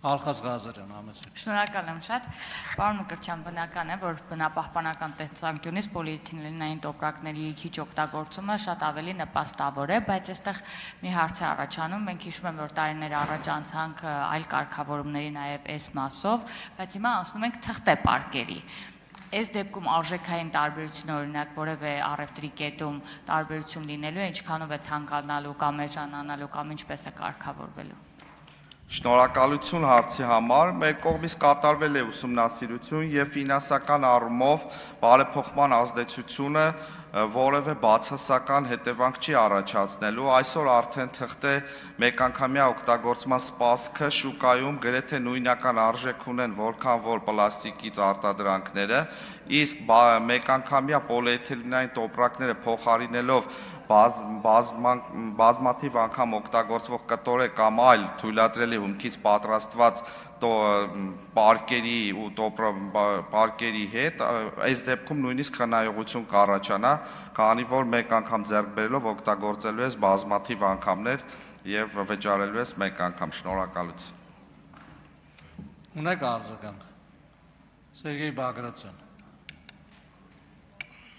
Ալխազ Ղազարյան, համեցեք։ Շնորհակալ եմ շատ։ Պարոն Մկրտչյան, բնական է, որ բնապահպանական տեսանկյունից պոլիէթիլենային տոպրակների քիչ օգտագործումը շատ ավելի նպաստավոր է, բայց այստեղ մի հարց է առաջանում։ Մենք հիշում ենք, որ տարիներ առաջ անցանք այլ կարգավորումների նաև այս մասով, բայց հիմա անցնում ենք թղթե պարկերի։ Այս դեպքում արժեքային տարբերությունը օրինակ որևէ առևտրի կետում տարբերություն լինելու է, ինչքանով է թանկանալու կամ էժանանալու կամ ինչպես է կարգավորվելու։ Շնորհակալություն հարցի համար, մեր կողմից կատարվել է ուսումնասիրություն եւ ֆինանսական առումով բարեփոխման ազդեցությունը որևէ բացասական հետևանք չի առաջացնելու, այսօր արդեն թղթե մեկանգամյա օգտագործման սպասքը շուկայում գրեթե նույնական արժեք ունեն, որքան որ պլաստիկից արտադրանքները, իսկ մեկանգամյա պոլիէթիլենային տոպրակները փոխարինելով բազմաթիվ անգամ օգտագործվող կտորե կամ այլ թույլատրելի հումքից պատրաստված պարկերի ու պարկերի հետ, այս դեպքում նույնիսկ խնայողություն կառաջանա, քանի որ մեկ անգամ ձեռք բերելով օգտագործելու ես բազմաթիվ անգամներ եւ վճարելու ես մեկ անգամ։ Շնորհակալություն։ Ունեք արձագանք։ Սերգեյ Բագրատյան։